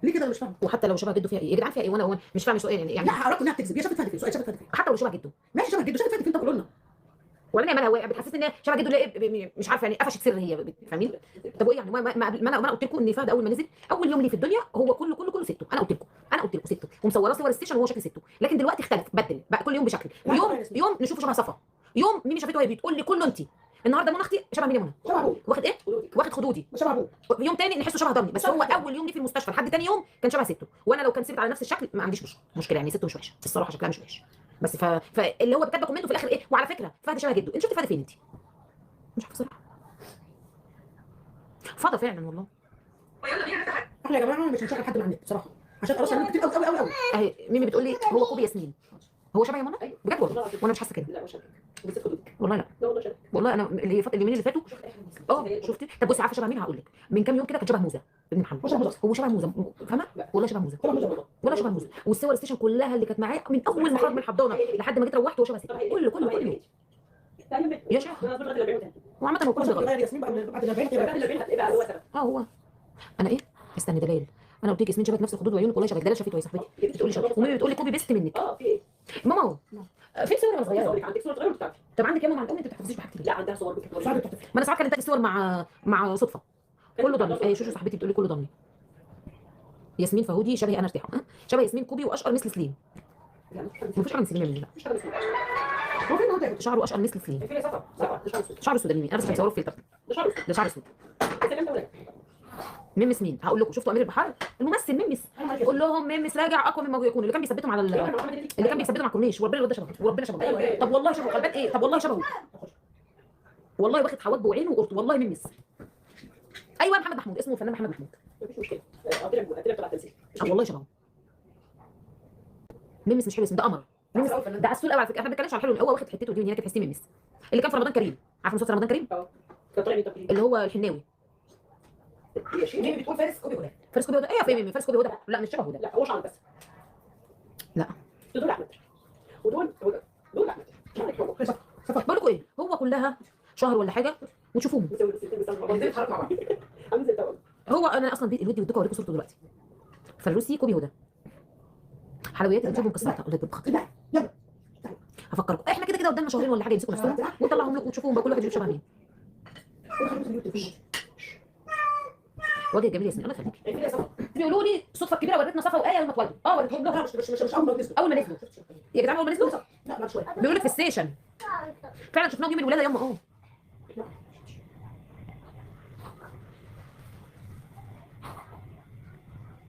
ليه كده؟ انا مش فاهمه. وحتى لو شبه جده فيها ايه يا جدعان؟ فيها ايه؟ وانا مش فاهمه سؤال يعني. لا عرفت انها بتكذب، هي شافت فهد فين؟ سؤال، شافت فهد فين؟ حتى لو شبه جده ماشي شبه جده، شافت فهد فين؟ طب قولوا لنا. ولا انا مالها بتحسسني ان هي شبه جده ليه؟ مش عارفه يعني قفشت سر هي فاهمين؟ طب وايه يعني؟ ما انا قلت لكم ان فهد اول ما نزل اول يوم ليه في الدنيا هو كله سته. انا قلت لكم سته ومصوره صور ستيشن وهو شكل سته. لكن دلوقتي اختلف، بدل بقى كل يوم بشكل. يوم نشوفه شبه صفا، يوم ميمي شافته وهي بتقول لي كله انت. النهارده منى اختي شبه مين يا منى؟ شبه ابوه. واخد ايه؟ واخد خدودي. شبه ابوه. يوم تاني نحسه شبه ضمي، بس هو اول يوم ليه في المستشفى لحد تاني يوم كان شبه سته. وانا لو كان ثبت على نفس الشكل ما عنديش مشكله يعني. سته مش وحشه الصراحه، شكلها مش وحش. بس فاللي هو كاتبه كومنته في الاخر ايه؟ وعلى فكره فهد شبه جده. انت شفت فهد فين انت؟ مش عارفه صراحه. فضى فعلا والله. احنا يا جماعه مش هنشغل حد من على النت بصراحه، عشان خلاص انا كتير قوي قوي قوي. اهي ميمي بتقول لي هو كوبي ياسمين. هو شبه يا منى؟ بجد والله وانا مش حاسه كده. لا مش شبه، بس خدودك. والله لا. لا والله شبه. والله انا اليومين اللي فاتوا شفتي. طب بصي عارفه شبه مين؟ هقول لك. من كام يوم كده كان شبه موزه ابن محمد. هو شبه موزه فاهمه؟ والله شبه موزه. ولا شبه موزه. والصور ستيشن كلها اللي كانت معاه من اول ما خرج من الحضانه لحد ما جيت روحت هو شبه ست. كله يا شيخ. وعامه هو كله غير ياسمين بقى من بعد ال 40 تبقى هو انا ايه؟ استني دلال. انا قلت لك ياسمين شبهت نفس الخدود وعيونك والله شبهت. دلال شافته وهي صاحبتي بتقول لي شبهت، وميمي بتقول لي كوبي بيست منك. في ايه؟ ماما هو فين صوري وانا صغيره؟ عندك صوره صغيره بتاعتي. طب عندك يا ماما عند امي؟ انت ما بتحتفظيش بحاجتي. لا عندها صور بتاعتي. ما انا ساعات كانت الصور مع صدفه. كله ضمني. اي شوشو صاحبتي بتقول لي كله ضمني. ياسمين فهودي شبهي انا ارتاح. شبه ياسمين كوبي واشقر مثل سليم. مفيش حاجه من سليم يا هو فين هو؟ شعره اشقر مثل سليم. في صفا شعره سوداني. انا بس بصوره في فلتر. ده شعر اسود. ميمس مين؟ هقول لكم. شفتوا امير البحار الممثل ميمس؟ قول لهم ميمس راجع اقوى مما يكون. اللي كان بيثبتهم على اللي كان بيثبتهم على الكورنيش. وربنا الواد ده شبهه. وربنا شبهه. طب والله شبهه. غلبان ايه؟ طب والله شبهه. والله واخد حواجبه وعينه وقرطه. والله ميمس. ايوه محمد محمود. اسمه الفنان محمد محمود. مفيش مشكله. قلت لك طلع تمثيل. والله شبهه. ميمس مش حلو اسمه. ده قمر. ميمس ده عسول قوي على فكره. احنا ما بنتكلمش على الحلو. هو واخد حتته دي من هنا كده تحسيه ميمس. اللي كان في رمضان كريم. عارف مسلسل رمضان كريم؟ كان طالع مين تقريبا؟ اللي هو الحناوي. يا شيخ مين بتقول فارس كوبي هدى؟ فارس كوبي هدى. ايه يا فهمي؟ فارس كوبي هدى لا مش شبهه ده. لا هو شعر بس. لا دول احمد ودول دول احمد. بقول لكم ايه؟ هو كلها شهر ولا حاجه وتشوفوهم. هو انا اصلا ودي وديكم اوريكم صورته دلوقتي. فالروسي كوبي هدى. حلويات اليوتيوب مكسرتها. الله يكبر بخاطري. يلا هفكركم احنا كده قدامنا شهرين ولا حاجه يمسكوا نفسهم ونطلعهم لكم وتشوفوهم بقى كل واحد يشوف شبه مين. وجه جميل ياسمين الله يخليك. بيقولوا لي الصدفه الكبيره وريتنا صفا وايه لما اتولدوا. وريتهم لهم. مش اول ما نزلوا. اول ما نزلوا يا جدعان. اول ما نزلوا لا بعد شويه. بيقولوا لك في الستيشن. فعلا شفناهم يوم الولاده يوم